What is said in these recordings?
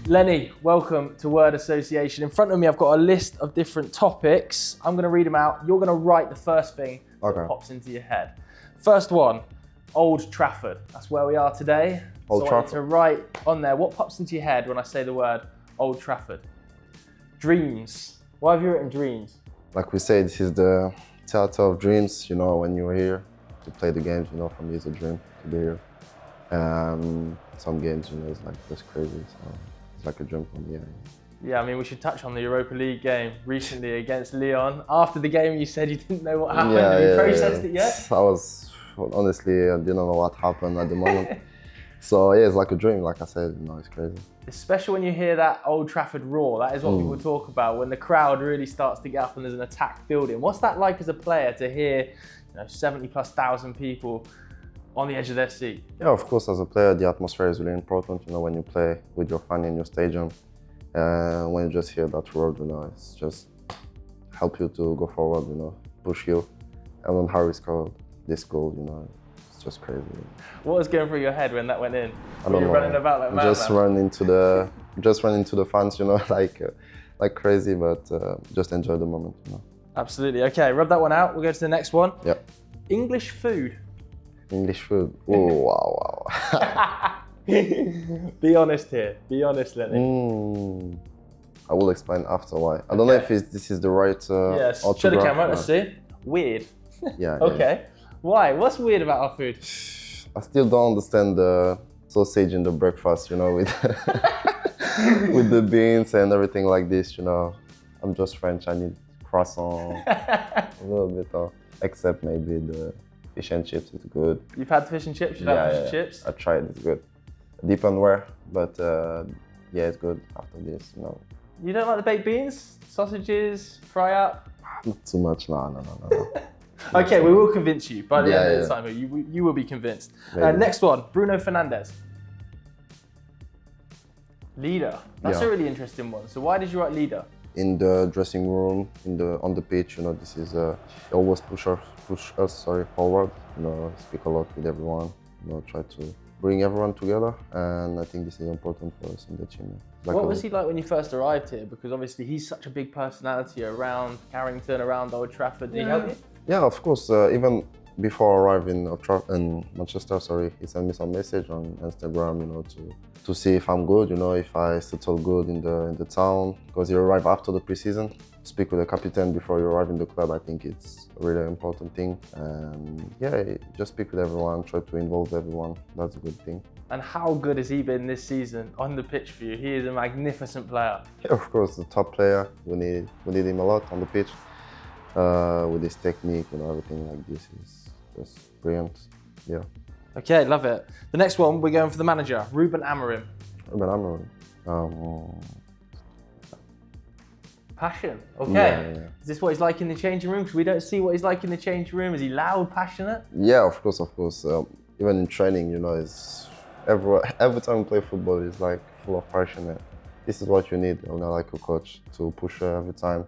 Lenny, welcome to Word Association. In front of me, I've got a list of different topics. I'm going to read them out. You're going to write the first thing that pops into your head. First one, Old Trafford. That's where we are today. Old Trafford. So I want to write on there, what pops into your head when I say the word Old Trafford? Dreams. Why have you written dreams? Like we say, this is the theater of dreams. You know, when you're here to play the games, you know, for me it's a dream to be here. Some games, you know, it's like just crazy. So it's like a dream for me. Yeah, I mean, we should touch on the Europa League game recently against Lyon. After the game, you said you didn't know what happened. Have you processed it yet? Honestly, I didn't know what happened at the moment. So yeah, it's like a dream. Like I said, you know, it's crazy. Especially when you hear that Old Trafford roar. That is what people talk about when the crowd really starts to get up and there's an attack building. What's that like as a player to hear, 70,000+ people on the edge of their seat? Yeah, of course, as a player, the atmosphere is really important. You know, when you play with your fan in your stadium, when you just hear that word, you know, it's just help you to go forward, you know, push you. And when Harry scored this goal, you know, it's just crazy. What was going through your head when that went in? I don't know. Running about like mad, just run into the fans, you know, like crazy, but just enjoy the moment, you know. Absolutely. Okay, rub that one out. We'll go to the next one. Yeah. English food. English food. Oh, wow. Be honest here. Be honest, Lenny. I will explain after why. I don't know if this is the right yes. Show the camera. Let's see. Weird. Yeah. Okay. Why? What's weird about our food? I still don't understand the sausage in the breakfast, you know, with with the beans and everything like this, you know. I'm just French. I need croissant, a little bit of, except maybe the fish and chips is good. You've had fish and chips? You've had fish and chips? I tried, it's good. Depends where, but yeah, it's good after this, you know. You don't like the baked beans? Sausages? Fry up? Not too much, no. Okay, we will convince you by the end of the time. You will be convinced. Next one, Bruno Fernandes. Leader. That's a really interesting one. So why did you write leader? In the dressing room, on the pitch, you know, this is he always push us forward. You know, speak a lot with everyone. You know, try to bring everyone together, and I think this is important for us in the team. Like what was he like when you first arrived here? Because obviously he's such a big personality around Carrington, around Old Trafford. Did he help you? Yeah, of course. Even before arriving in Manchester, he sent me some message on Instagram, you know, to see if I'm good, you know, if I settle good in the town, because you arrive after the preseason. Speak with the captain before you arrive in the club. I think it's a really important thing. And yeah, just speak with everyone, try to involve everyone. That's a good thing. And how good has he been this season on the pitch for you? He is a magnificent player. Yeah, of course, the top player. We need him a lot on the pitch. With his technique, you know, everything like this is just brilliant. Yeah. Okay, love it. The next one, we're going for the manager, Ruben Amorim. Ruben Amorim. Passion. Okay. Yeah. Is this what he's like in the changing room? Because we don't see what he's like in the changing room. Is he loud, passionate? Yeah, of course. Even in training, you know, it's every time we play football, it's like full of passion. This is what you need, you know, like a coach to push every time.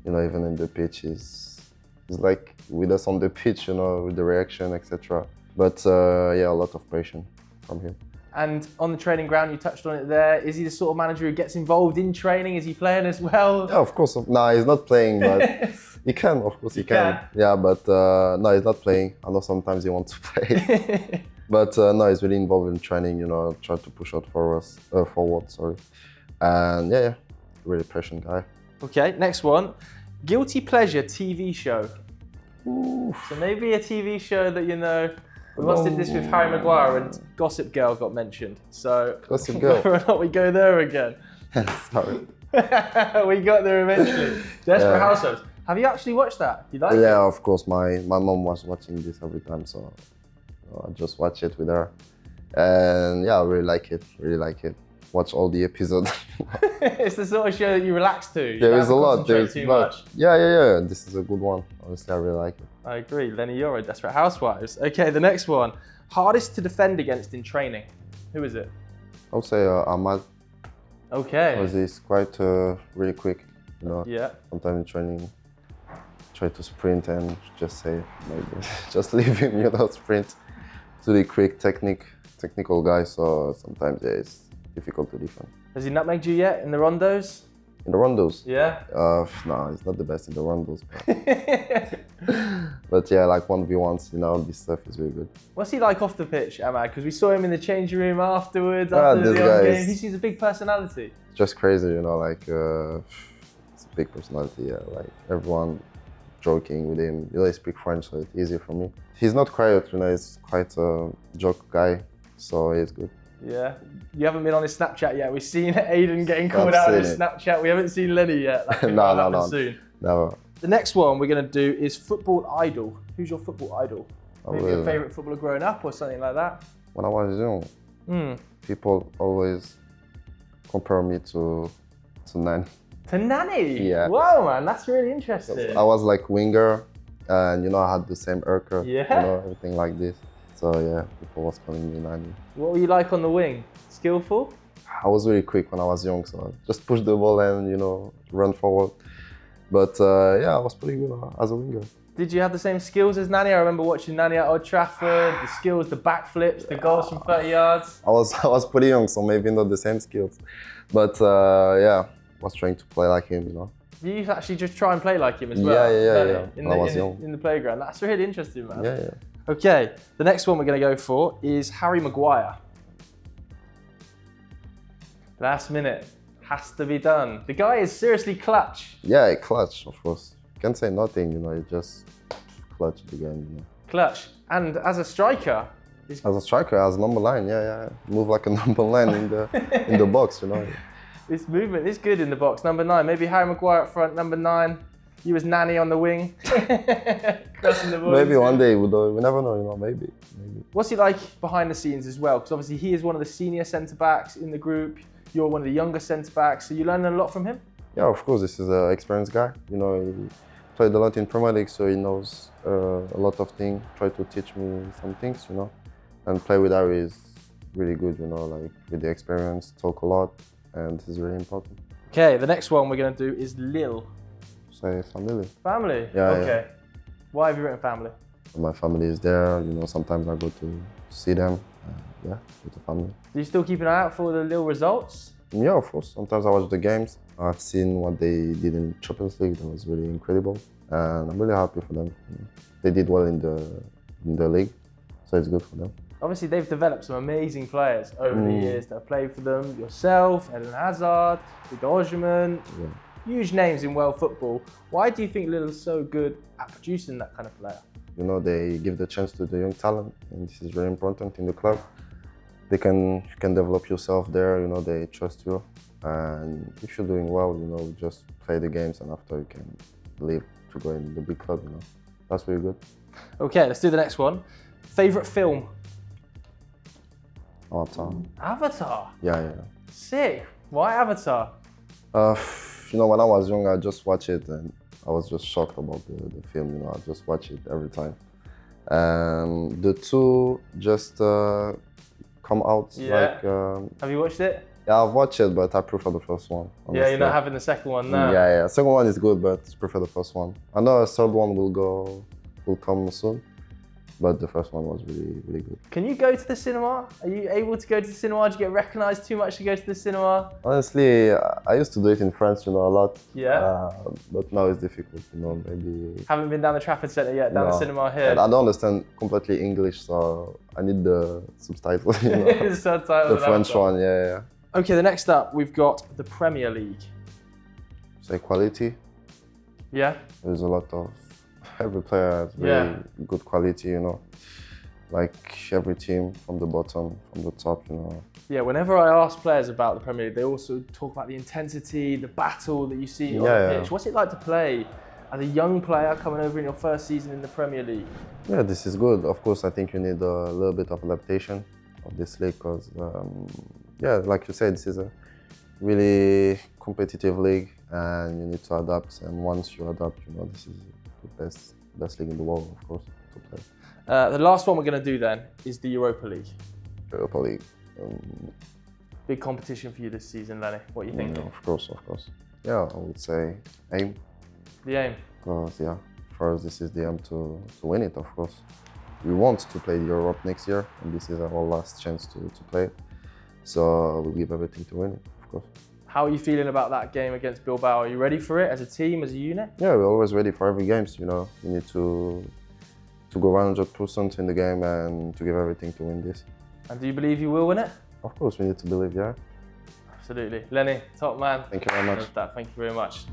You know, even in the pitch, is like with us on the pitch, you know, with the reaction, etc. But yeah, a lot of passion from him. And on the training ground, you touched on it there. Is he the sort of manager who gets involved in training? Is he playing as well? Yeah, of course. No, he's not playing, but he can, of course, he can. Yeah, but no, he's not playing. I know sometimes he wants to play. But no, he's really involved in training, you know, try to push out forward. And yeah, really passionate guy. Okay, next one. Guilty pleasure TV show. Ooh. So maybe a TV show that, you know, we once did this with Harry Maguire and Gossip Girl got mentioned. So Gossip Girl. Whether or not we go there again. Sorry. We got there eventually. Desperate Housewives. Have you actually watched that? You like it? Yeah, of course. My mom was watching this every time, so I just watch it with her. And yeah, I really like it. Watch all the episodes. It's the sort of show that you relax to. There is a lot. There's too much. Yeah. This is a good one. Honestly, I really like it. I agree. Leny Yoro, Desperate Housewives. Okay, the next one. Hardest to defend against in training. Who is it? I would say Ahmad. Okay. Because he's quite really quick. You know. Yeah. Sometimes in training, try to sprint and just say maybe just leave him. You know, sprint. It's really quick, technical guy. So sometimes difficult to defend. Has he nutmegged you yet in the rondos? In the rondos? Yeah? No, he's not the best in the rondos. But yeah, like 1v1s, you know, this stuff is really good. What's he like off the pitch, Ahmad? Because we saw him in the changing room afterwards, This the guy game. He seems a big personality. Just crazy, you know, like, it's a big personality, yeah. Like, everyone joking with him. You know, I speak French, so it's easier for me. He's not quiet, you know, he's quite a joke guy, so it's good. Yeah, you haven't been on his Snapchat yet. We've seen Aiden getting called out on his Snapchat. We haven't seen Lenny yet. That could happen soon. Never. The next one we're going to do is football idol. Who's your football idol? Maybe a favourite footballer growing up or something like that? When I was young, people always compare me to Nani. To Nani? Yeah. Wow, man, that's really interesting. I was like winger, and you know, I had the same haircut, you know, everything like this. So yeah, people was calling me Nani. What were you like on the wing? Skillful? I was really quick when I was young, so I just push the ball and, you know, run forward. But yeah, I was pretty good as a winger. Did you have the same skills as Nani? I remember watching Nani at Old Trafford, the skills, the backflips, the goals from 30 yards. I was pretty young, so maybe not the same skills. But yeah, I was trying to play like him, you know. You used to actually just try and play like him as well? Yeah. When I was young. In the playground. That's really interesting, man. Yeah. Okay, the next one we're going to go for is Harry Maguire. Last minute, has to be done. The guy is seriously clutch. Yeah, clutch, of course. Can't say nothing, you know, it just clutch the game, you know. Clutch. And as a striker? As a striker, as number 9, yeah. Move like a number 9 in the box, you know. This movement is good in the box. Number 9, maybe Harry Maguire up front, number 9. You as Nani on the wing. Crossing the ball. Maybe one day, we never know, you know, maybe. What's he like behind the scenes as well? Because obviously he is one of the senior centre-backs in the group. You're one of the younger centre-backs, so you learn a lot from him? Yeah, of course, this is an experienced guy. You know, he played a lot in Premier League, so he knows a lot of things. Try to teach me some things, you know. And play with Harry is really good, you know, like with the experience, talk a lot, and this is really important. Okay, the next one we're going to do is Lille. Say family. Family? Yeah. Okay. Why have you written family? My family is there, you know, sometimes I go to see them, yeah, with the family. Do you still keep an eye out for the Lille results? Yeah, of course. Sometimes I watch the games. I've seen what they did in Champions League, that was really incredible. And I'm really happy for them. They did well in the league, so it's good for them. Obviously, they've developed some amazing players over the years that have played for them. Yourself, Eden Hazard, Osimhen, huge names in world football. Why do you think Lille is so good at producing that kind of player? You know, they give the chance to the young talent, and this is very important in the club. You can develop yourself there, you know, they trust you. And if you're doing well, you know, just play the games, and after you can leave to go in the big club, you know. That's really good. Okay, let's do the next one. Favorite film? Avatar. Avatar? Yeah. Sick. Why Avatar? You know, when I was young, I just watched it and I was just shocked about the film, you know, I just watch it every time. And the two just come out like... Have you watched it? Yeah, I've watched it, but I prefer the first one. Honestly. Yeah, you're not having the second one now? Yeah. Second one is good, but I prefer the first one. I know a third one will come soon, but the first one was really, really good. Can you go to the cinema? Are you able to go to the cinema? Do you get recognised too much to go to the cinema? Honestly, I used to do it in France, you know, a lot. Yeah. But now it's difficult, you know, maybe... Haven't been down the Trafford Centre yet, down the cinema here? And I don't understand completely English, so I need the subtitles, you know. The subtitles. The French one, yeah. Okay, the next up, we've got the Premier League. Say quality. Yeah. There's a lot of... Every player has really good quality, you know. Like every team, from the bottom, from the top, you know. Yeah, whenever I ask players about the Premier League, they also talk about the intensity, the battle that you see on the pitch. What's it like to play as a young player coming over in your first season in the Premier League? Yeah, this is good. Of course, I think you need a little bit of adaptation of this league because, like you said, this is a really competitive league and you need to adapt. And once you adapt, you know, this is the best league in the world, of course, to play. The last one we're going to do then is the Europa League. Europa League. Big competition for you this season, Lenny. What are you thinking? Of course. Yeah, I would say aim. The aim? Because, for us, this is the aim to win it, of course. We want to play Europe next year, and this is our last chance to play it. So we'll give everything to win it, of course. How are you feeling about that game against Bilbao? Are you ready for it as a team, as a unit? Yeah, we're always ready for every game. You know, we need to go 100% in the game and to give everything to win this. And do you believe you will win it? Of course, we need to believe, yeah. Absolutely. Leny, top man. Thank you very much. Thank you very much.